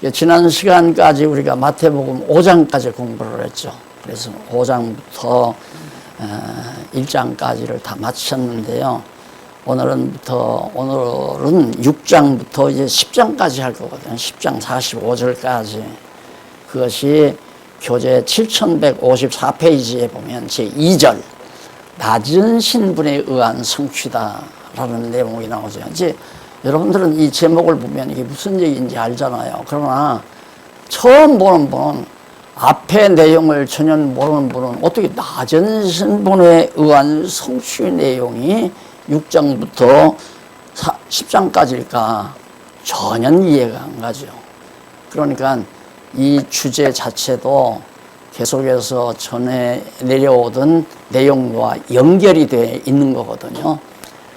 지난 시간까지 우리가 마태복음 5장까지 공부를 했죠. 그래서 5장부터 1장까지를 다 마쳤는데요. 오늘은 6장부터 이제 10장까지 할 거거든요. 10장 45절까지. 그것이 교재 7154페이지에 보면 제2절 낮은 신분에 의한 성취다라는 내용이 나오죠. 이제 여러분들은 이 제목을 보면 이게 무슨 얘기인지 알잖아요. 그러나 처음 보는 분은 앞에 내용을 전혀 모르는 분은 어떻게 낮은 신분에 의한 성취 내용이 6장부터 10장까지일까 전혀 이해가 안 가죠. 그러니까 이 주제 자체도 계속해서 전에 내려오던 내용과 연결이 돼 있는 거거든요.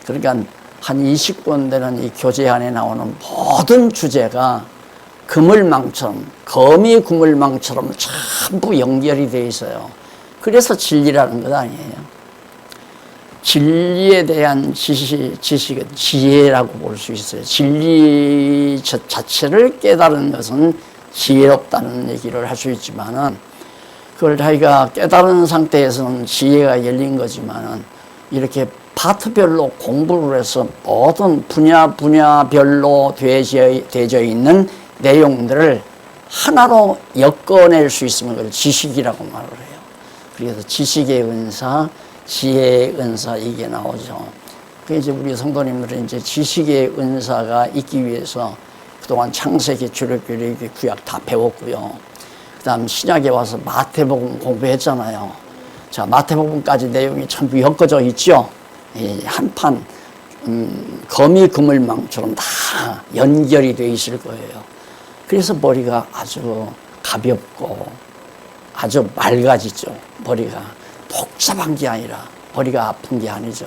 그러니까 한 20권 되는 이 교재 안에 나오는 모든 주제가 그물망처럼, 거미 그물망처럼 전부 연결이 돼 있어요. 그래서 진리라는 것 아니에요. 진리에 대한 지식은 지혜라고 볼 수 있어요. 진리 자체를 깨달은 것은 지혜롭다는 얘기를 할 수 있지만은, 그걸 자기가 깨달은 상태에서는 지혜가 열린 거지만은, 이렇게 파트별로 공부를 해서 모든 분야별로 되어져 있는 내용들을 하나로 엮어낼 수 있으면 그걸 지식이라고 말을 해요. 그래서 지식의 은사, 지혜의 은사 이게 나오죠. 그래서 이제 우리 성도님들은 이제 지식의 은사가 있기 위해서 그동안 창세기, 출애굽기, 구약 다 배웠고요. 그 다음 신약에 와서 마태복음 공부했잖아요. 자, 마태복음까지 내용이 전부 엮어져 있죠. 한판 거미 그물망처럼 다 연결이 되어 있을 거예요. 그래서 머리가 아주 가볍고 아주 맑아지죠. 머리가 복잡한 게 아니라 머리가 아픈 게 아니죠.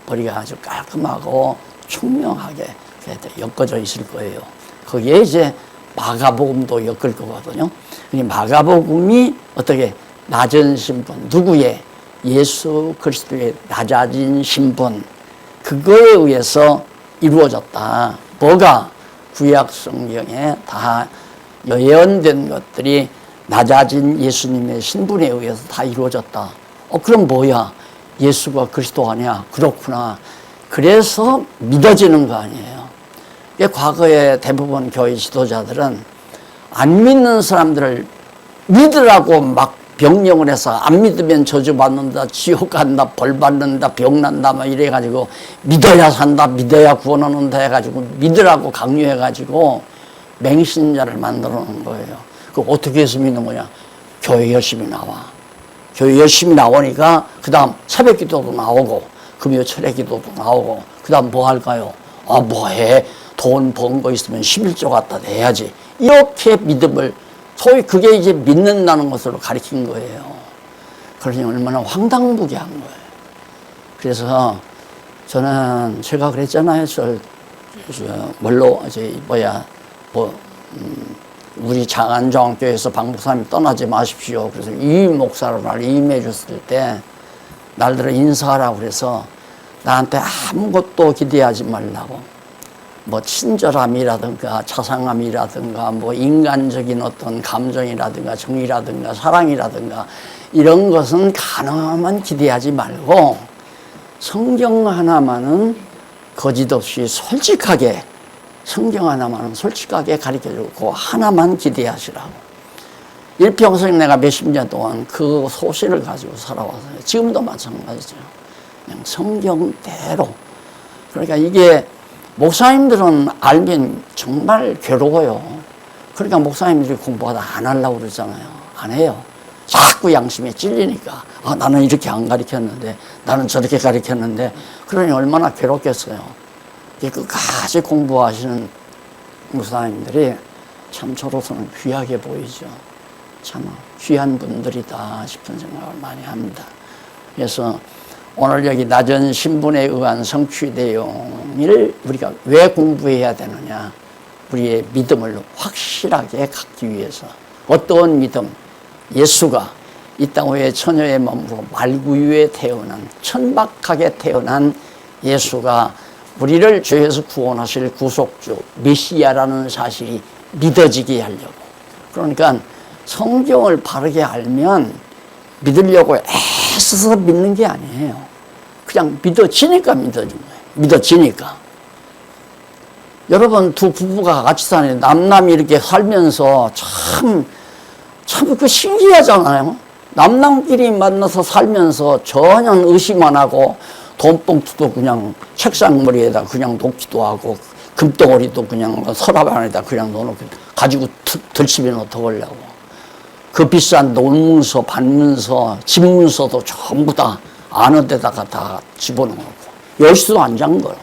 머리가 아주 깔끔하고 총명하게 엮어져 있을 거예요. 거기에 이제 마가복음도 엮을 거거든요. 마가복음이 어떻게 낮은 신분, 누구의? 예수 그리스도의 낮아진 신분, 그거에 의해서 이루어졌다. 뭐가? 구약 성경에 다 예언된 것들이 낮아진 예수님의 신분에 의해서 다 이루어졌다. 그럼 뭐야? 예수가 그리스도 아니야? 그렇구나. 그래서 믿어지는 거 아니에요. 과거에 대부분 교회 지도자들은 안 믿는 사람들을 믿으라고 막 병령을 해서 안 믿으면 저주받는다, 지옥 간다, 벌 받는다, 병 난다 막 이래가지고 믿어야 산다, 믿어야 구원 얻는다 해가지고 믿으라고 강요해가지고 맹신자를 만들어 놓은 거예요. 그 어떻게 해서 믿는 거냐? 교회 열심히 나와. 교회 열심히 나오니까 그 다음 새벽 기도도 나오고 금요 철회 기도도 나오고 그 다음 뭐 할까요? 뭐해? 돈 번 거 있으면 11조 갖다 내야지. 이렇게 믿음을 소위 그게 이제 믿는다는 것으로 가리킨 거예요. 그러니 얼마나 황당무계한 거예요. 그래서 저는 제가 그랬잖아요. 우리 장안정교회에서 박 목사님 떠나지 마십시오. 그래서 이 목사로 날 임해 줬을 때 날들을 인사하라고 그래서 나한테 아무것도 기대하지 말라고. 친절함이라든가 자상함이라든가 인간적인 어떤 감정이라든가 정의라든가 사랑이라든가 이런 것은 가능하면 기대하지 말고 성경 하나만은 거짓 없이 솔직하게 성경 하나만은 솔직하게 가르쳐주고 하나만 기대하시라고. 일평생 내가 몇십 년 동안 그 소신을 가지고 살아왔어요. 지금도 마찬가지죠. 그냥 성경대로. 그러니까 이게 목사님들은 알면 정말 괴로워요. 그러니까 목사님들이 공부하다 안 하려고 그러잖아요. 안 해요. 자꾸 양심에 찔리니까. 나는 이렇게 안 가르쳤는데, 나는 저렇게 가르쳤는데, 그러니 얼마나 괴롭겠어요. 끝까지 공부하시는 목사님들이 참 저로서는 귀하게 보이죠. 참 귀한 분들이다 싶은 생각을 많이 합니다. 그래서 오늘 여기 낮은 신분에 의한 성취 내용을 우리가 왜 공부해야 되느냐? 우리의 믿음을 확실하게 갖기 위해서. 어떤 믿음? 예수가 이 땅 위에 처녀의 몸으로 말구유에 태어난, 천박하게 태어난 예수가 우리를 죄에서 구원하실 구속주 메시아라는 사실이 믿어지게 하려고. 그러니까 성경을 바르게 알면 믿으려고 애써서 믿는 게 아니에요. 그냥 믿어지니까 믿어진 거예요. 믿어지니까. 여러분, 두 부부가 같이 사는 남남이 이렇게 살면서 참 그 신기하잖아요. 남남끼리 만나서 살면서 전혀 의심 안 하고 돈봉투도 그냥 책상머리에다 그냥 놓기도 하고 금덩어리도 그냥 서랍 안에다 그냥 넣어놓고 가지고 들집에 넣어두려고. 그 비싼 논문서, 반문서, 집문서도 전부 다 아는 데다가 다 집어넣고 열쇠도 안 잠궈요.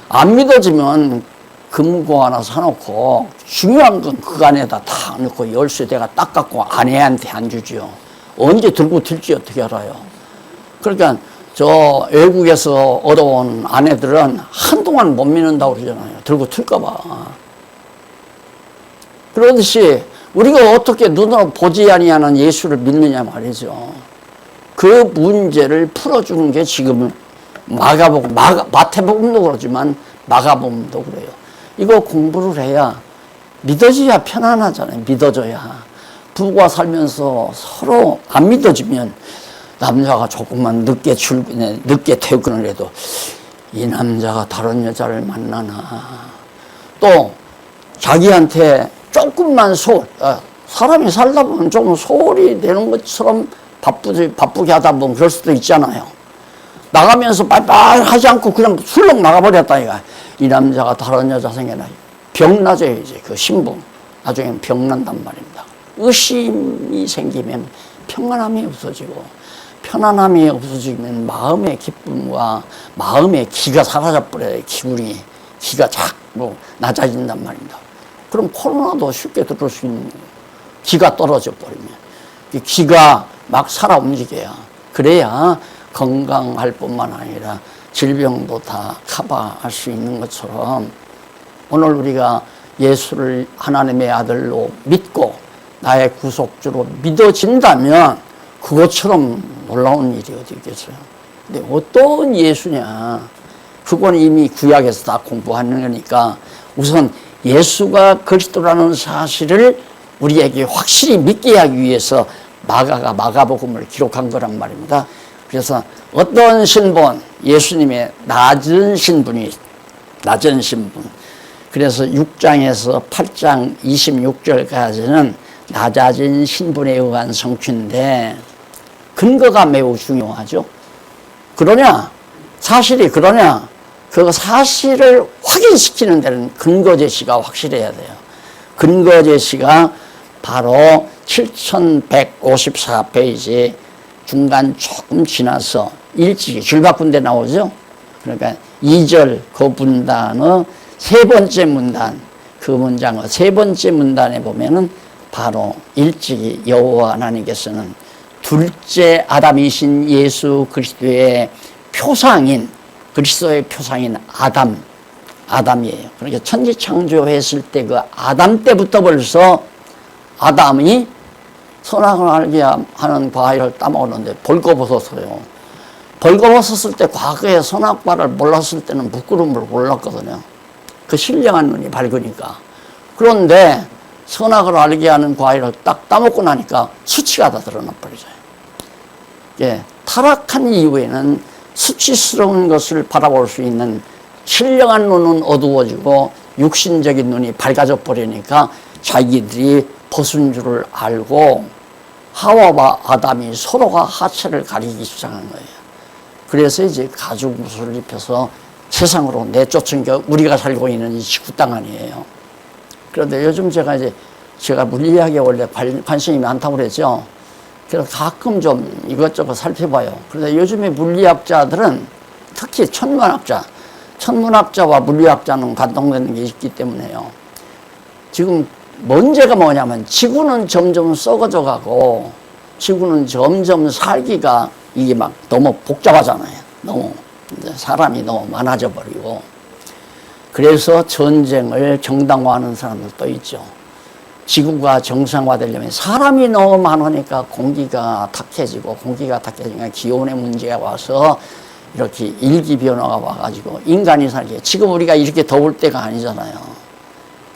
안 믿어지면 금고 하나 사놓고 중요한 건 그 안에다 다 넣고 열쇠 내가 딱 갖고 아내한테 안 주죠. 언제 들고 들지 어떻게 알아요. 그러니까 저 외국에서 얻어온 아내들은 한동안 못 믿는다고 그러잖아요. 들고 튈까 봐. 그러듯이 우리가 어떻게 눈으로 보지 아니하는 예수를 믿느냐 말이죠. 그 문제를 풀어주는 게 지금 마태복음, 마태복음도 그렇지만 마가복음도 그래요. 이거 공부를 해야 믿어져야 편안하잖아요. 믿어져야. 부부가 살면서 서로 안 믿어지면 남자가 조금만 늦게 출근해, 늦게 퇴근을 해도 이 남자가 다른 여자를 만나나. 또 자기한테 조금만 사람이 살다 보면 조금 소홀히 되는 것처럼 바쁘게 하다 보면 그럴 수도 있잖아요. 나가면서 빨빨 하지 않고 그냥 술렁 나가버렸다, 이거. 이 남자가 다른 여자 생겨나. 병나죠, 이제. 그 신분. 나중엔 병난단 말입니다. 의심이 생기면 평안함이 없어지고, 편안함이 없어지면 마음의 기쁨과 마음의 기가 사라져버려요. 기가 자꾸 낮아진단 말입니다. 그럼 코로나도 쉽게 들을 수 있는 거예요. 기가 떨어져 버리면. 기가 막 살아 움직여야. 그래야 건강할 뿐만 아니라 질병도 다 커버할 수 있는 것처럼 오늘 우리가 예수를 하나님의 아들로 믿고 나의 구속주로 믿어진다면 그것처럼 놀라운 일이 어디 있겠어요. 근데 어떤 예수냐. 그건 이미 구약에서 다 공부하는 거니까 우선 예수가 그리스도라는 사실을 우리에게 확실히 믿게 하기 위해서 마가가 마가복음을 기록한 거란 말입니다. 그래서 어떤 신분, 예수님의 낮은 신분. 그래서 6장에서 8장 26절까지는 낮아진 신분에 의한 성취인데 근거가 매우 중요하죠. 사실이 그러냐? 그 사실을 확인시키는 데는 근거 제시가 확실해야 돼요. 근거 제시가 바로 7154페이지 중간 조금 지나서 일찍이 줄바꾼 데 나오죠. 그러니까 2절 그 문단의 세 번째 문단, 그 문장의 세 번째 문단에 보면은 바로 일찍이 여호와 하나님께서는 둘째 아담이신 예수 그리스도의 표상인, 그리스도의 표상인 아담이에요. 그러니까 천지 창조했을 때 그 아담 때부터 벌써 아담이 선악을 알게 하는 과일을 따먹었는데 벌거벗었어요. 벌거벗었을 때 과거에 선악과를 몰랐을 때는 부끄러움을 몰랐거든요. 그 신령한 눈이 밝으니까. 그런데 선악을 알게 하는 과일을 딱 따먹고 나니까 수치가 다 드러나 버리죠. 예, 타락한 이후에는 수치스러운 것을 바라볼 수 있는 신령한 눈은 어두워지고 육신적인 눈이 밝아져 버리니까 자기들이 벗은 줄을 알고 하와와 아담이 서로가 하체를 가리기 시작한 거예요. 그래서 이제 가죽 옷을 입혀서 세상으로 내쫓은 게 우리가 살고 있는 이 지구 땅 아니에요. 그런데 요즘 제가 물리학에 원래 관심이 많다고 그랬죠. 그래서 가끔 좀 이것저것 살펴봐요. 그런데 요즘에 물리학자들은 특히 천문학자와 물리학자는 반동되는 게 있기 때문에요. 지금 문제가 뭐냐면 지구는 점점 썩어져 가고 지구는 점점 살기가 이게 막 너무 복잡하잖아요. 너무 사람이 너무 많아져 버리고 그래서 전쟁을 정당화하는 사람들도 있죠. 지구가 정상화되려면 사람이 너무 많으니까 공기가 탁해지니까 기온의 문제가 와서 이렇게 일기변화가 와가지고 인간이 살기에 지금 우리가 이렇게 더울 때가 아니잖아요.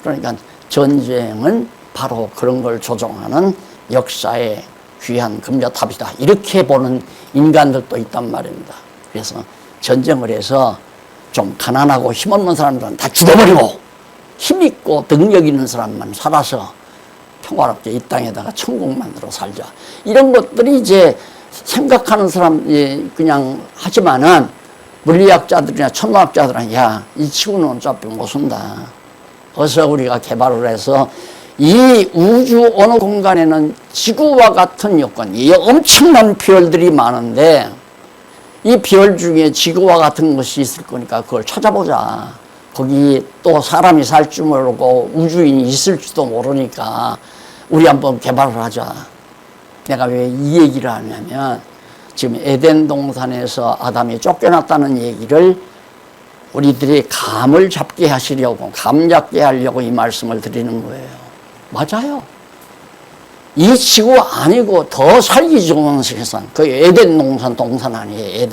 그러니까 전쟁은 바로 그런 걸 조종하는 역사의 귀한 금자탑이다. 이렇게 보는 인간들도 있단 말입니다. 그래서 전쟁을 해서 좀 가난하고 힘없는 사람들은 다 죽어버리고 힘있고 능력 있는 사람만 살아서 평화롭게 이 땅에다가 천국 만들어 살자. 이런 것들이 이제 생각하는 사람이 그냥 하지만은 물리학자들이나 천문학자들은 야, 이 지구는 어차피 못 쓴다. 어서 우리가 개발을 해서 이 우주 어느 공간에는 지구와 같은 요건, 이 엄청난 별들이 많은데 이 별 중에 지구와 같은 것이 있을 거니까 그걸 찾아보자. 거기 또 사람이 살 줄 모르고 우주인이 있을지도 모르니까 우리 한번 개발을 하자. 내가 왜 이 얘기를 하냐면 지금 에덴 동산에서 아담이 쫓겨났다는 얘기를 우리들이 감을 잡게 하시려고, 감 잡게 하려고 이 말씀을 드리는 거예요. 맞아요. 이 지구 아니고 더 살기 좋은 세상. 그 에덴 동산 아니에요.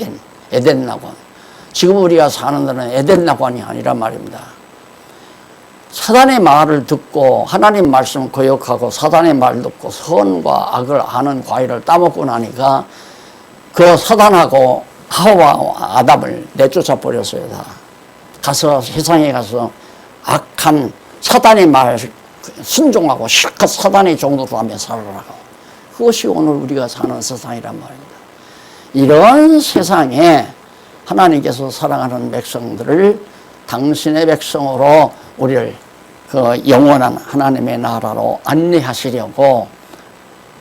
에덴 낙원. 지금 우리가 사는 데는 에덴 낙원이 아니란 말입니다. 사단의 말을 듣고 하나님 말씀을 거역하고 사단의 말 듣고 선과 악을 아는 과일을 따먹고 나니까 그 사단하고 하와와 아담을 내쫓아 버렸어요. 다 가서 세상에 가서 악한 사단의 말 순종하고 실컷 사단의 종도로 하며 살아라고. 그것이 오늘 우리가 사는 세상이란 말입니다. 이런 세상에 하나님께서 사랑하는 백성들을 당신의 백성으로 우리를 그 영원한 하나님의 나라로 안내하시려고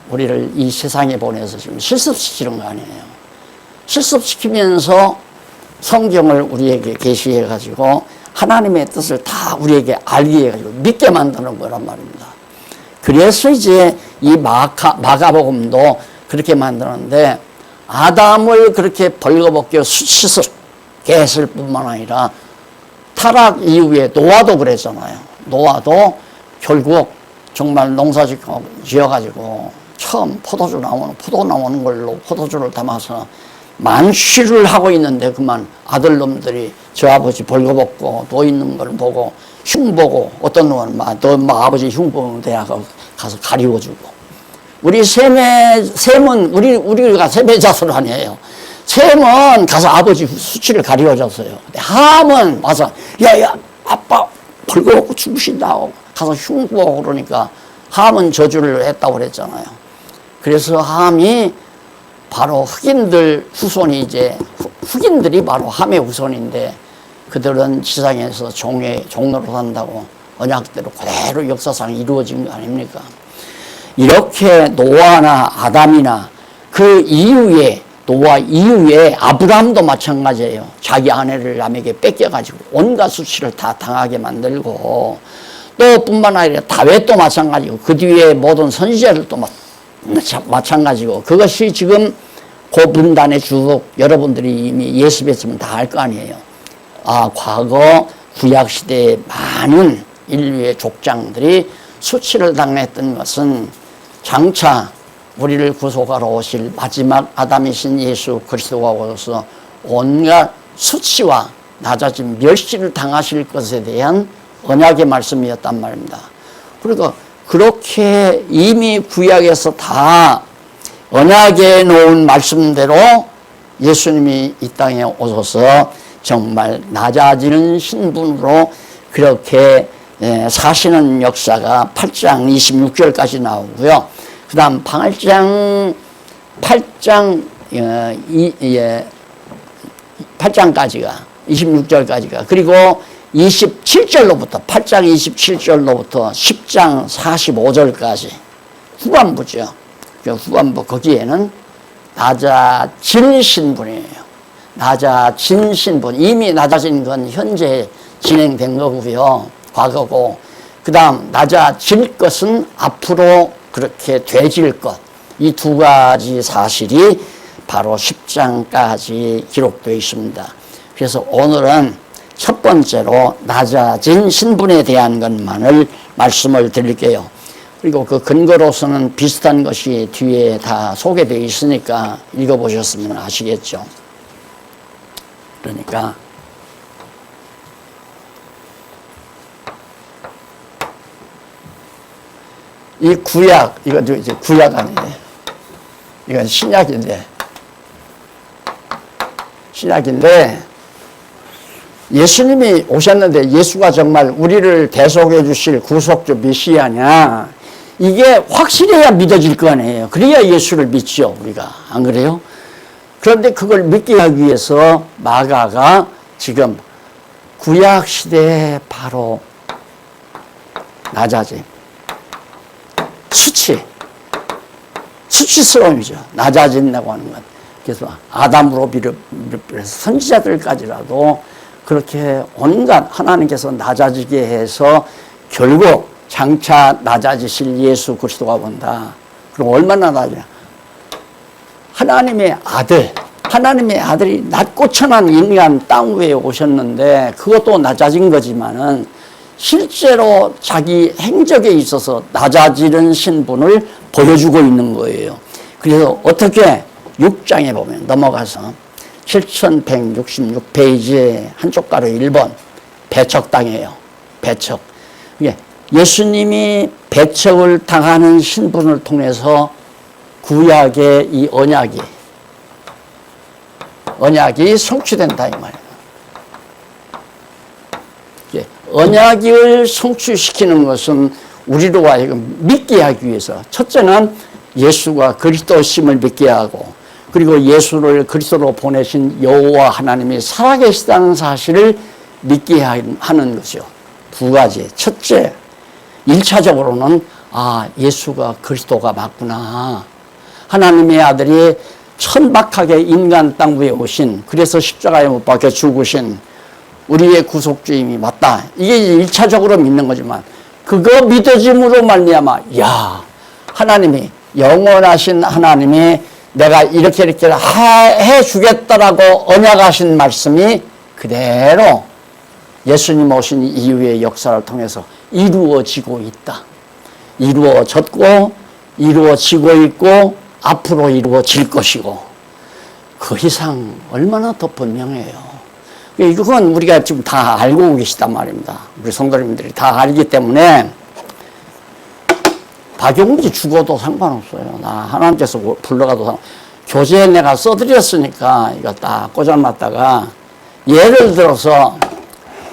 우리를 이 세상에 보내서 지금 실습시키는 거 아니에요. 실습시키면서 성경을 우리에게 계시해 가지고 하나님의 뜻을 다 우리에게 알게 해가지고 믿게 만드는 거란 말입니다. 그래서 이제 이 마가복음도 그렇게 만드는데 아담을 그렇게 벌거벗겨 수치스럽게 했을 뿐만 아니라 타락 이후에 노아도 그랬잖아요. 노아도 결국 정말 농사 지어가지고 처음 포도 나오는 걸로 포도주를 담아서 만취를 하고 있는데 그만 아들놈들이 저 아버지 벌거벗고 또 있는 걸 보고 흉보고 어떤 놈은 너 아버지 흉보는 대학 가서 가리워주고 우리 셈은 우리가 셈의 자손 아니에요. 셈은 가서 아버지 수치를 가리워줬어요. 함은 와서 야야 아빠 벌거벗고 죽으신다고 가서 흉보고 그러니까 함은 저주를 했다고 그랬잖아요. 그래서 함이 바로 흑인들 후손이 이제 흑인들이 바로 함의 후손인데 그들은 지상에서 종로로 산다고 언약대로 그대로 역사상 이루어진 거 아닙니까? 이렇게 노아나 아담이나 그 이후에 노아 이후에 아브라함도 마찬가지예요. 자기 아내를 남에게 뺏겨가지고 온갖 수치를 다 당하게 만들고 또 뿐만 아니라 다윗도 마찬가지고 그 뒤에 모든 선지자들도 마찬가지고 그것이 지금 그 분단의 주석 여러분들이 이미 예수 뵀으면 다 알 거 아니에요. 아, 과거 구약시대에 많은 인류의 족장들이 수치를 당했던 것은 장차 우리를 구속하러 오실 마지막 아담이신 예수 그리스도가 오셔서 온갖 수치와 낮아진 멸시를 당하실 것에 대한 언약의 말씀이었단 말입니다. 그러니까 그렇게 이미 구약에서 다 언약에 놓은 말씀대로 예수님이 이 땅에 오셔서 정말 낮아지는 신분으로 그렇게 사시는 역사가 8장 26절까지 나오고요. 그 다음 8장까지가 예, 26절까지가 그리고 27절로부터 8장 27절로부터 10장 45절까지 후반부죠. 그 후반부 거기에는 낮아진 신분이에요. 낮아진 신분. 이미 낮아진 건 현재 진행된 거고요. 과거고. 그 다음 낮아질 것은 앞으로 그렇게 되질 것. 이 두 가지 사실이 바로 10장까지 기록되어 있습니다. 그래서 오늘은 첫 번째로 낮아진 신분에 대한 것만을 말씀을 드릴게요. 그리고 그 근거로서는 비슷한 것이 뒤에 다 소개되어 있으니까 읽어보셨으면 아시겠죠. 그러니까 이 구약, 이것도 이제 구약 아니에요. 이건 신약인데, 예수님이 오셨는데 예수가 정말 우리를 대속해 주실 구속주 메시아냐, 이게 확실해야 믿어질 거 아니에요. 그래야 예수를 믿죠, 우리가. 안 그래요? 그런데 그걸 믿게 하기 위해서 마가가 지금 구약 시대에 바로 낮아짐, 수치스러움이죠. 낮아진다고 하는 것. 그래서 아담으로 비롯해서 선지자들까지라도 그렇게 온갖 하나님께서 낮아지게 해서 결국 장차 낮아지실 예수 그리스도가 온다. 그럼 얼마나 낮아지냐? 하나님의 아들이 낮고 천한 인간 땅 위에 오셨는데 그것도 낮아진 거지만은 실제로 자기 행적에 있어서 낮아지는 신분을 보여주고 있는 거예요. 그래서 어떻게 6장에 보면 넘어가서 7166페이지에 한쪽 가로 1번 배척당해요. 배척. 예수님이 배척을 당하는 신분을 통해서 구약의 이 언약이 성취된다 이 말이에요. 언약을 성취시키는 것은 우리로 하여금 믿게 하기 위해서, 첫째는 예수가 그리스도심을 믿게 하고, 그리고 예수를 그리스도로 보내신 여호와 하나님이 살아계시다는 사실을 믿게 하는 것이요. 두 가지. 첫째, 1차적으로는 예수가 그리스도가 맞구나. 하나님의 아들이 천박하게 인간 땅 위에 오신, 그래서 십자가에 못 박혀 죽으신 우리의 구속주임이 맞다. 이게 1차적으로 믿는 거지만, 그거 믿어짐으로 말미암아 하나님이, 영원하신 하나님이 내가 이렇게 해주겠다라고 언약하신 말씀이 그대로 예수님 오신 이후의 역사를 통해서 이루어지고 있다. 이루어졌고 이루어지고 있고 앞으로 이루어질 것이고, 그 이상 얼마나 더 분명해요. 이건 우리가 지금 다 알고 계시단 말입니다. 우리 성도님들이 다 알기 때문에 박용기 죽어도 상관없어요. 나 하나님께서 불러가도 교재에 내가 써드렸으니까 이거 딱 꽂아놨다가, 예를 들어서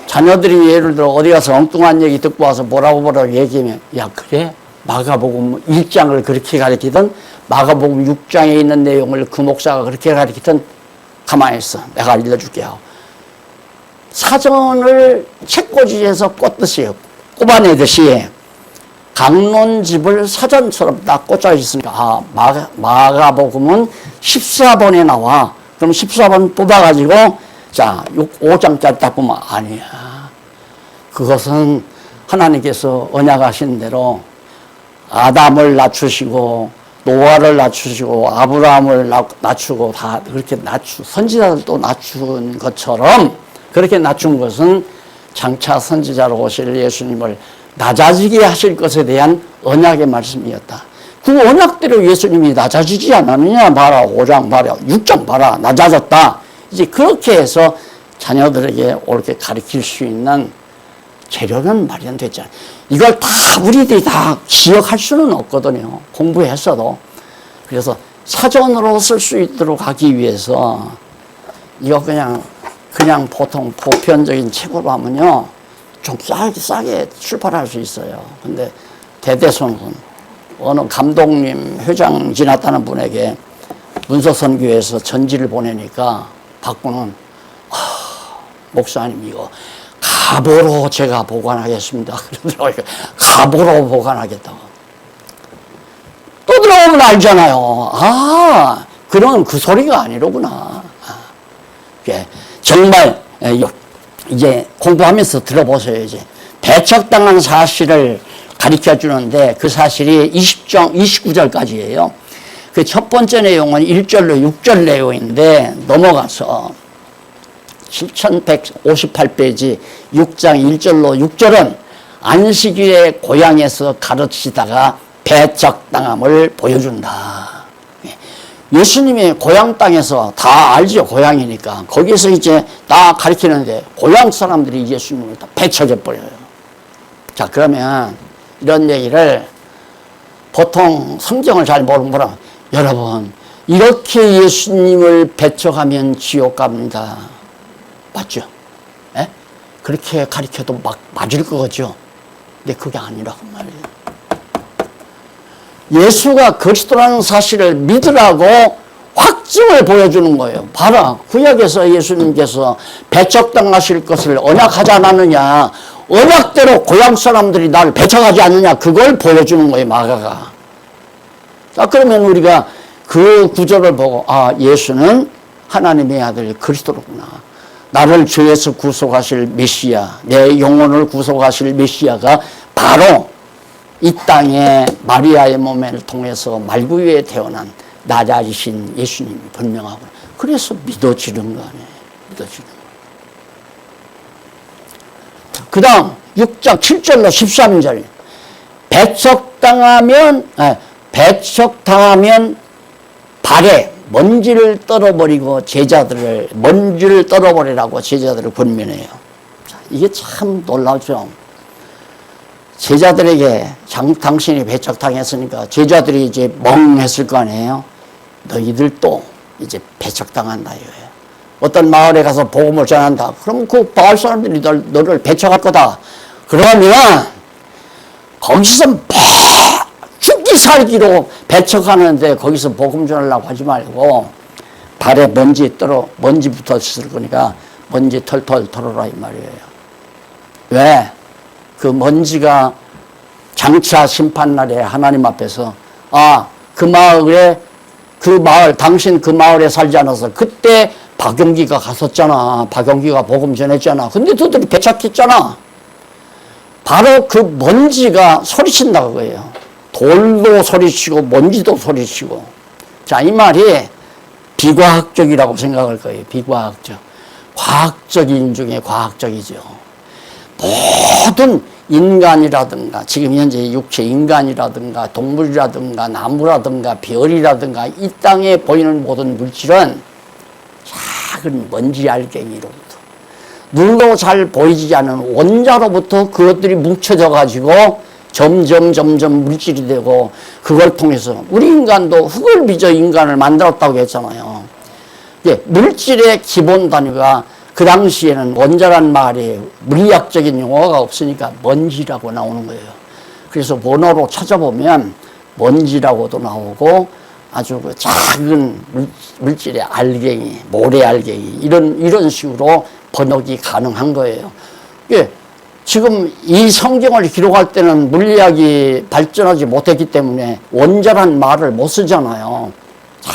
자녀들이 예를 들어 어디 가서 엉뚱한 얘기 듣고 와서 뭐라고 얘기하면, 그래? 마가복음 1장을 그렇게 가르치든 마가복음 6장에 있는 내용을 그 목사가 그렇게 가르치든 가만히 있어. 내가 알려줄게 하고. 사전을 책꽂이에서 꼽아내듯이 강론집을 사전처럼 딱 꽂아 있으니까, 마가복음은 14번에 나와. 그럼 14번 뽑아가지고, 5장짜리 딱 보면 아니야. 그것은 하나님께서 언약하신 대로 아담을 낮추시고, 노아를 낮추시고, 아브라함을 낮추고, 다 그렇게 선지자들도 낮춘 것처럼, 그렇게 낮춘 것은 장차 선지자로 오실 예수님을 낮아지게 하실 것에 대한 언약의 말씀이었다. 그 언약대로 예수님이 낮아지지 않았느냐? 봐라, 5장 봐라, 6장 봐라, 낮아졌다. 이제 그렇게 해서 자녀들에게 옳게 가르칠 수 있는 재료는 마련됐잖아요. 이걸 다 우리들이 다 기억할 수는 없거든요. 공부했어도. 그래서 사전으로 쓸 수 있도록 하기 위해서 이거 그냥 보통 보편적인 책으로 하면요, 좀 싸게 출판할 수 있어요. 근데 대대손손 어느 감독님, 회장 지났다는 분에게 문서선교에서 전지를 보내니까 박군은, 목사님 이거 갑오로 제가 보관하겠습니다. 그러더라고요. 갑오로 보관하겠다고. 또 들어보면 알잖아요. 그런 그 소리가 아니로구나. 정말 이제 공부하면서 들어보세요. 이제 배척당한 사실을 가르쳐 주는데, 그 사실이 29절까지예요. 그 첫 번째 내용은 1절로 6절 내용인데, 넘어가서 7158페이지 6장 1절로 6절은 안식일에 고향에서 가르치다가 배척당함을 보여준다. 예수님이 고향 땅에서 다 알죠. 고향이니까. 거기서 이제 다 가르치는데 고향 사람들이 예수님을 다 배척해 버려요. 자, 그러면 이런 얘기를 보통 성경을 잘 모르는 분은 여러분 이렇게 예수님을 배척하면 지옥 갑니다. 맞죠? 예? 그렇게 가르쳐도 막 맞을 거죠. 근데 그게 아니라고 말이에요. 예수가 그리스도라는 사실을 믿으라고 확증을 보여주는 거예요. 봐라, 구약에서 예수님께서 배척당하실 것을 언약하지 않았느냐, 언약대로 고향 사람들이 나를 배척하지 않느냐, 그걸 보여주는 거예요, 마가가. 자, 그러면 우리가 그 구절을 보고, 아, 예수는 하나님의 아들 그리스도로구나. 나를 죄에서 구속하실 메시아, 내 영혼을 구속하실 메시아가 바로 이 땅에 마리아의 몸을 통해서 말구유에 태어난 나자리신 예수님이 분명하고, 그래서 믿어지는 거 아니에요. 믿어지는 거. 그 다음 6장 7절로 13절. 배척당하면 발에 먼지를 떨어버리고 제자들을, 먼지를 떨어버리라고 제자들을 권면해요. 자, 이게 참 놀라죠. 제자들에게 당신이 배척당했으니까 제자들이 이제 멍했을 거 아니에요. 너희들도 이제 배척당한다 이거예요. 어떤 마을에 가서 복음을 전한다. 그럼 그 마을 사람들이 너를 배척할 거다. 그러면 거기서 죽기 살기로 배척하는데 거기서 복음 전하려고 하지 말고 발에 먼지 붙었을 거니까 먼지 털털 털어라 이 말이에요. 왜? 그 먼지가 장차 심판날에 하나님 앞에서, 아, 그 마을, 당신 그 마을에 살지 않아서 그때 박용기가 갔었잖아. 박용기가 복음 전했잖아. 근데 너희들이 배척했잖아. 바로 그 먼지가 소리친다 그거예요. 돌도 소리치고 먼지도 소리치고. 자, 이 말이 비과학적이라고 생각할 거예요. 비과학적. 과학적인 중에 과학적이죠. 모든 인간이라든가 지금 현재 육체 인간이라든가 동물이라든가 나무라든가 별이라든가 이 땅에 보이는 모든 물질은 작은 먼지 알갱이로부터 눈으로 잘 보이지 않는 원자로부터 그것들이 뭉쳐져 가지고 점점 물질이 되고, 그걸 통해서 우리 인간도 흙을 빚어 인간을 만들었다고 했잖아요. 예, 물질의 기본 단위가 그 당시에는 원자란 말이 물리학적인 용어가 없으니까 먼지라고 나오는 거예요. 그래서 원어로 찾아보면 먼지라고도 나오고 아주 그 작은 물질의 알갱이, 모래 알갱이 이런 식으로 번역이 가능한 거예요. 예, 지금 이 성경을 기록할 때는 물리학이 발전하지 못했기 때문에 원자란 말을 못 쓰잖아요.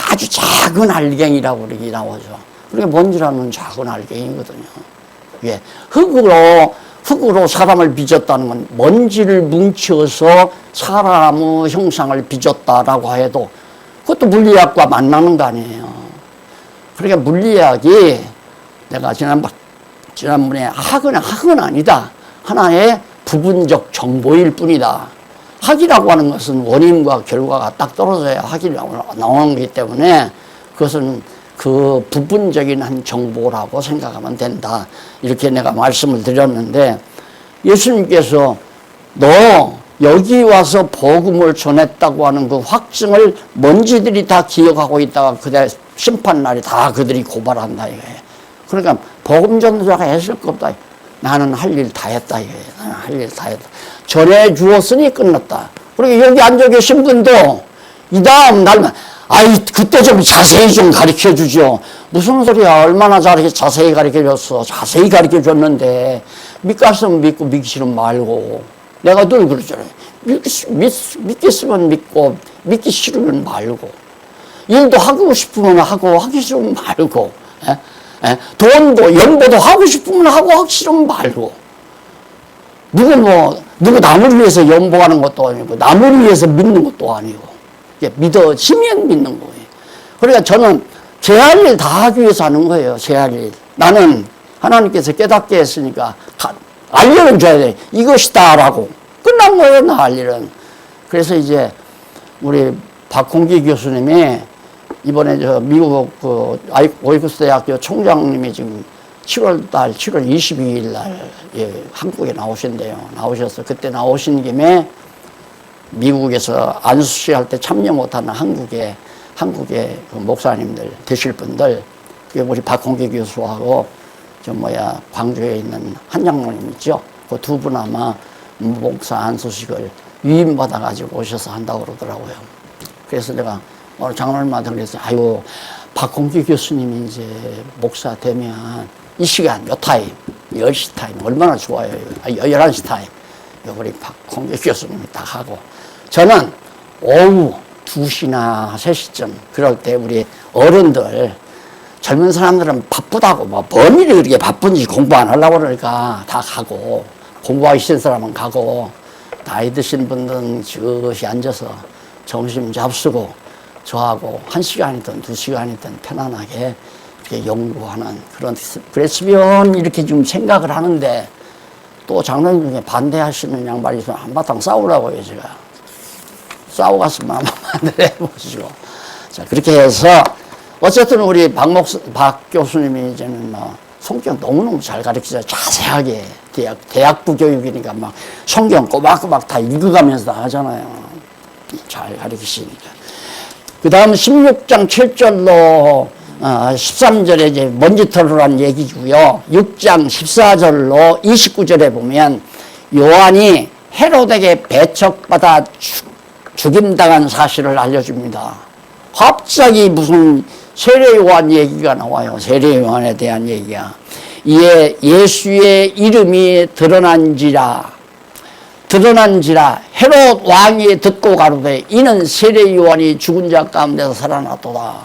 아주 작은 알갱이라고 그렇게 나오죠. 그러니까 먼지라는 작은 알갱이거든요. 예, 흙으로 사람을 빚었다는 건 먼지를 뭉쳐서 사람의 형상을 빚었다라고 해도 그것도 물리학과 만나는 거 아니에요. 그러니까 물리학이 내가 지난번에 학은 아니다. 하나의 부분적 정보일 뿐이다. 학이라고 하는 것은 원인과 결과가 딱 떨어져야 학이 나오는 거기 때문에 그것은 그 부분적인 한 정보라고 생각하면 된다. 이렇게 내가 말씀을 드렸는데, 예수님께서 너 여기 와서 복음을 전했다고 하는 그 확증을 먼지들이 다 기억하고 있다가 그대 심판날에 다 그들이 고발한다 이거예요. 그러니까 복음 전도자가 했을 거 없다. 나는 할 일 다 했다 이거예요. 나는 할 일 다 했다. 전해 주었으니 끝났다. 그리고 여기 앉아 계신 분도 이 다음 날만 그때 좀 자세히 좀 가르쳐 주죠. 무슨 소리야. 얼마나 자세히 가르쳐 줬어. 자세히 가르쳐 줬는데 믿겠으면 믿고 믿기 싫으면 말고. 내가 늘 그러잖아요. 믿겠으면 믿고 믿기 싫으면 말고. 일도 하고 싶으면 하고 하기 싫으면 말고. 돈도 연보도 하고 싶으면 하고 하기 싫으면 말고. 누구 남을 위해서 연보하는 것도 아니고 남을 위해서 믿는 것도 아니고. 믿어지면 믿는 거예요. 그러니까 저는 제 할 일 다 하기 위해서 하는 거예요. 제 할 일. 나는 하나님께서 깨닫게 했으니까 알려줘야 돼. 이것이다라고. 끝난 거예요. 나 할 일은. 그래서 이제 우리 박홍기 교수님이 이번에 미국 오이쿠스 대학교 총장님이 지금 7월 22일 날 한국에 나오신대요. 나오셔서 그때 나오신 김에 미국에서 안수시할 때 참여 못하는 한국의 그 목사님들 되실 분들, 우리 박홍기 교수하고 광주에 있는 한 장로님 있죠. 그 두 분 아마 목사 안수식을 위임받아가지고 오셔서 한다고 그러더라고요. 그래서 내가 오늘 장로님한테 그랬어요. 아유, 박홍기 교수님이 이제 목사 되면 이 시간, 요 타임, 10시 타임, 얼마나 좋아요. 11시 타임. 우리 박홍기 교수님이 딱 하고. 저는 오후 2시나 3시쯤, 그럴 때 우리 어른들, 젊은 사람들은 바쁘다고, 뭔 일이 그렇게 바쁜지 공부 안 하려고 그러니까 다 가고, 공부하기 싫은 사람은 가고, 나이 드신 분들은 지그시 앉아서 점심 잡수고, 저하고 1시간이든 2시간이든 편안하게 이렇게 연구하는 그런, 그랬으면 이렇게 좀 생각을 하는데, 또 장로님 중에 반대하시는 양반이 있으면 한바탕 싸우라고요, 제가. 싸우고 갔으면 한번 해보시고. 자, 그렇게 해서, 어쨌든 우리 박 교수님이 이제는 성경 너무너무 잘 가르치죠. 자세하게. 대학부 교육이니까 막 성경 꼬박꼬박 다 읽어가면서 다 하잖아요. 잘 가르치시니까. 그 다음 16장 7절로 13절에 이제 먼지털으란 얘기고요. 6장 14절로 29절에 보면 요한이 헤롯에게 배척받아 죽임당한 사실을 알려줍니다. 갑자기 무슨 세례 요한 얘기가 나와요. 세례 요한에 대한 얘기야. 이에 예수의 이름이 드러난지라 헤롯 왕이 듣고 가로되 이는 세례 요한이 죽은 자 가운데서 살아났도다.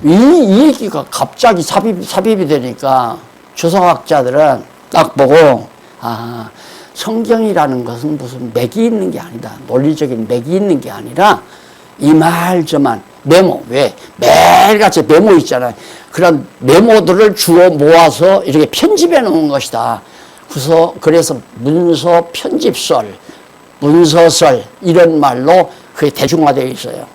이 얘기가 갑자기 삽입이 되니까 주석학자들은 딱 보고, 아, 성경이라는 것은 무슨 맥이 있는 게 아니다. 논리적인 맥이 있는 게 아니라 이 말 저만 메모, 왜? 매일같이 메모 있잖아요. 그런 메모들을 주워 모아서 이렇게 편집해 놓은 것이다. 그래서 문서 편집설, 문서설 이런 말로 그게 대중화되어 있어요.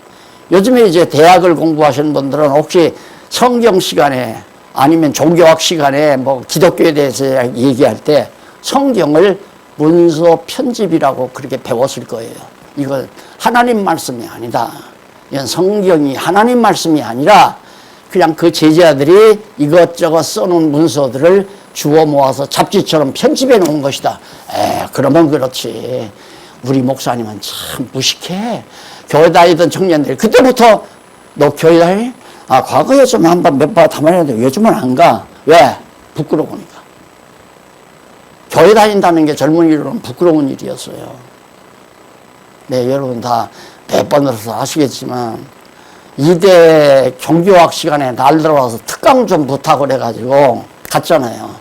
요즘에 이제 대학을 공부하시는 분들은 혹시 성경 시간에 아니면 종교학 시간에 기독교에 대해서 얘기할 때 성경을 문서 편집이라고 그렇게 배웠을 거예요. 이건 하나님 말씀이 아니다. 이건 성경이 하나님 말씀이 아니라 그냥 그 제자들이 이것저것 써놓은 문서들을 주워 모아서 잡지처럼 편집해 놓은 것이다. 그러면 그렇지. 우리 목사님은 참 무식해. 교회 다니던 청년들이 그때부터 너 교회 다니? 과거에 좀 한번 몇 번 담아냈는데 요즘은 안 가. 왜? 부끄러우니까. 교회 다닌다는 게 젊은이로는 부끄러운 일이었어요. 네, 여러분 다 몇 번으로서 아시겠지만 이대 종교학 시간에 날 들어와서 특강 좀 부탁을 해가지고 갔잖아요.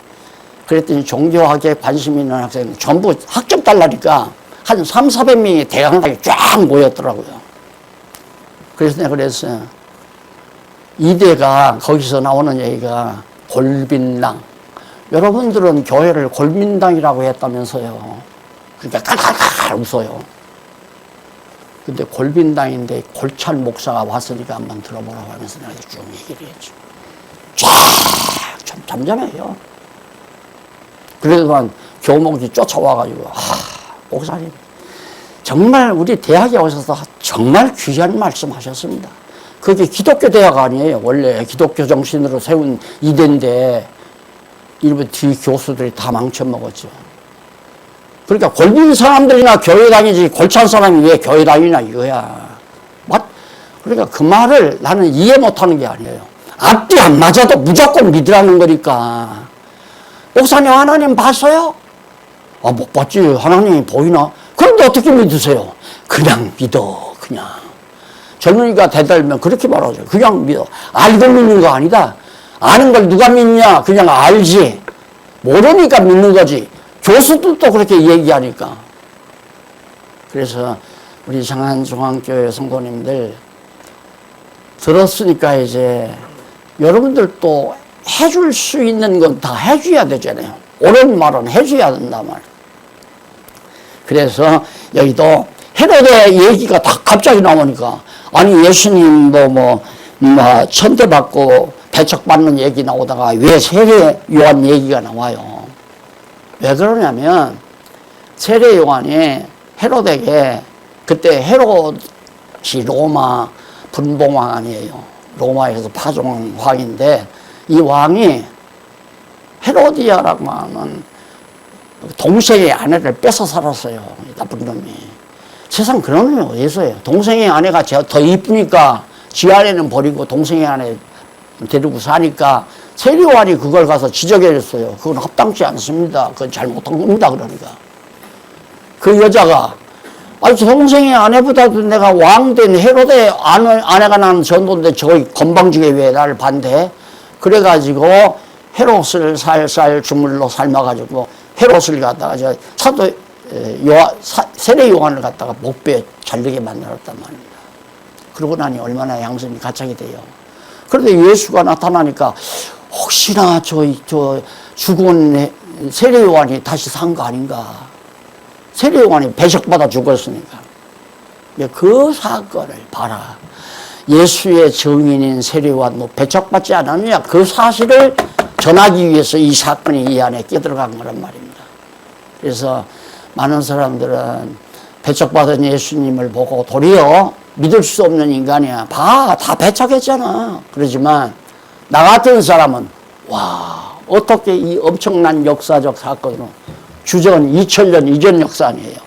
그랬더니 종교학에 관심 있는 학생들 전부 학점 달라니까 한 300~400명이 대강당에 쫙 모였더라고요. 그래서 내가 그랬어요. 이대가 거기서 나오는 얘기가 골빈당. 여러분들은 교회를 골빈당이라고 했다면서요. 그러니까 칼칼칼 웃어요. 근데 골빈당인데 골찬 목사가 왔으니까 한번 들어보라고 하면서 내가 쭉 얘기를 했죠. 참 잠잠해요. 그래도만 교목이 쫓아와가지고, 목사님, 정말 우리 대학에 오셔서 정말 귀한 말씀 하셨습니다. 그게 기독교 대학 아니에요. 원래 기독교 정신으로 세운 이대인데, 일부 뒤 교수들이 다 망쳐먹었죠. 그러니까 골빈 사람들이나 교회 다니지 골찬 사람이 왜 교회 다니냐 이거야. 그러니까 그 말을 나는 이해 못하는 게 아니에요. 앞뒤 안 맞아도 무조건 믿으라는 거니까. 목사님 하나님 봤어요? 못 봤지. 하나님이 보이나? 그런데 어떻게 믿으세요? 그냥 믿어. 그냥. 젊은이가 대들면 그렇게 말하죠. 그냥 믿어. 알고 믿는 거 아니다. 아는 걸 누가 믿냐? 그냥 알지. 모르니까 믿는 거지. 교수들도 그렇게 얘기하니까. 그래서 우리 장안중앙교회 성도님들 들었으니까 이제 여러분들도 해줄 수 있는 건 다 해줘야 되잖아요. 옳은 말은 해줘야 된단 말이에요. 그래서 여기도 헤롯의 얘기가 다 갑자기 나오니까 아니 예수님 천대받고 배척받는 얘기 나오다가 왜 세례 요한 얘기가 나와요. 왜 그러냐면 세례 요한이 헤롯에게 그때 헤롯이 로마 분봉왕 아니에요. 로마에서 파종한 왕인데 이 왕이 헤로디아라고 하는 동생의 아내를 뺏어 살았어요. 이 나쁜 놈이. 세상 그런 놈이 어디서 해요. 동생의 아내가 더 이쁘니까 지 아내는 버리고 동생의 아내 데리고 사니까 세리관이 그걸 가서 지적해줬어요. 그건 합당치 않습니다. 그건 잘못한 겁니다. 그러니까. 그 여자가 아니 동생의 아내보다도 내가 왕된 헤롯의 아내가 나는 전도인데 저기 건방지게 왜 나를 반대해? 그래가지고 헤롯을 살살 주물러 삶아가지고 헤롯을 갖다가 저 사도 세례 요한을 갖다가 목배에 잘리게 만들었단 말입니다. 그러고 나니 얼마나 양심이 가책이 돼요. 그런데 예수가 나타나니까 혹시나 저 죽은 세례 요한이 다시 산 거 아닌가. 세례 요한이 배척받아 죽었으니까. 그 사건을 봐라. 예수의 증인인 세례 요한도 배척받지 않았느냐. 그 사실을 전하기 위해서 이 사건이 이 안에 끼들어간 거란 말입니다. 그래서 많은 사람들은 배척받은 예수님을 보고 도리어 믿을 수 없는 인간이야. 봐, 다 배척했잖아. 그러지만 나 같은 사람은 와, 어떻게 이 엄청난 역사적 사건으로 주전 2000년 이전 역사 아니에요.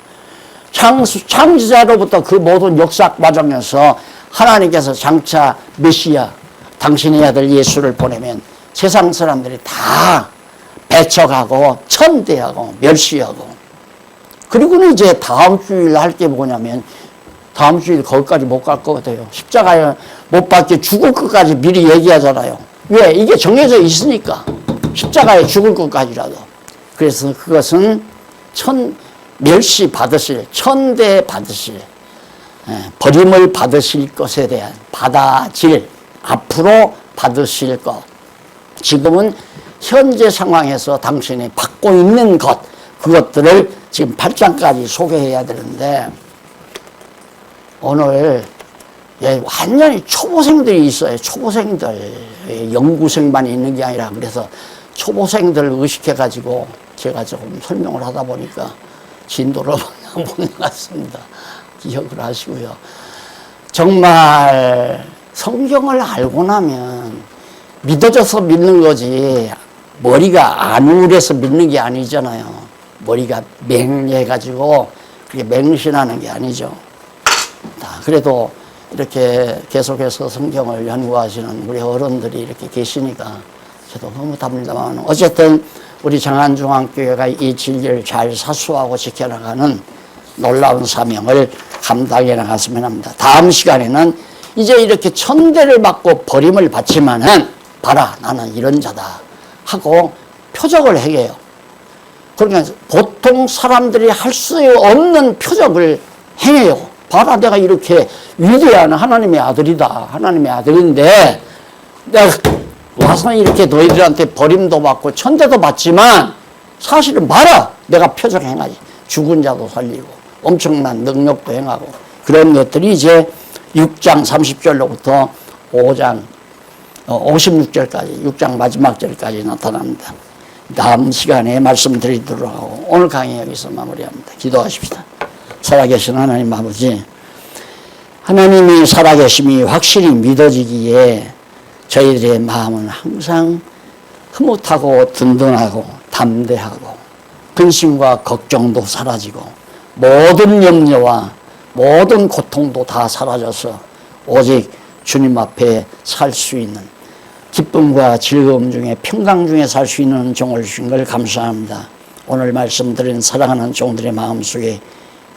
창시자로부터 그 모든 역사 과정에서 하나님께서 장차 메시아 당신의 아들 예수를 보내면 세상 사람들이 다 배척하고 천대하고 멸시하고 그리고는 이제 다음 주일 할 게 뭐냐면 다음 주일 거기까지 못 갈 것 같아요. 십자가에 못 박혀 죽을 것까지 미리 얘기하잖아요. 왜? 이게 정해져 있으니까. 십자가에 죽을 것까지라도. 그래서 그것은 멸시 받으실, 천대 받으실, 버림을 받으실 것에 대한 앞으로 받으실 것. 지금은 현재 상황에서 당신이 받고 있는 것, 그것들을 지금 8장까지 소개해야 되는데, 오늘 완전히 초보생들이 있어요. 초보생들. 연구생만 있는 게 아니라 그래서 초보생들을 의식해가지고 제가 조금 설명을 하다 보니까 진도를 못 나갔습니다. 기억을 하시고요. 정말 성경을 알고 나면 믿어져서 믿는 거지 머리가 안 우울해서 믿는 게 아니잖아요. 머리가 맹해가지고 그게 맹신하는 게 아니죠. 그래도 이렇게 계속해서 성경을 연구하시는 우리 어른들이 이렇게 계시니까 저도 너무 답답하면 어쨌든 우리 장안중앙교회가 이 진리를 잘 사수하고 지켜나가는 놀라운 사명을 감당해 나갔으면 합니다. 다음 시간에는 이제 이렇게 천대를 받고 버림을 받지만은 봐라 나는 이런 자다 하고 표적을 행해요. 그러니까 보통 사람들이 할 수 없는 표적을 행해요. 봐라 내가 이렇게 위대한 하나님의 아들이다. 하나님의 아들인데 내가 와서 이렇게 너희들한테 버림도 받고 천대도 받지만 사실은 봐라 내가 표적 행하지. 죽은 자도 살리고 엄청난 능력도 행하고 그런 것들이 이제 6장 30절로부터 5장 56절까지 6장 마지막 절까지 나타납니다. 다음 시간에 말씀드리도록 하고 오늘 강의 여기서 마무리합니다. 기도하십시다. 살아계신 하나님 아버지, 하나님이 살아계심이 확실히 믿어지기에 저희들의 마음은 항상 흐뭇하고 든든하고 담대하고 근심과 걱정도 사라지고 모든 염려와 모든 고통도 다 사라져서 오직 주님 앞에 살 수 있는 기쁨과 즐거움 중에 평강 중에 살 수 있는 종을 주신 걸 감사합니다. 오늘 말씀드린 사랑하는 종들의 마음속에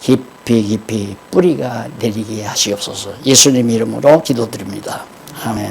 깊이 뿌리가 내리게 하시옵소서. 예수님 이름으로 기도드립니다. 아멘.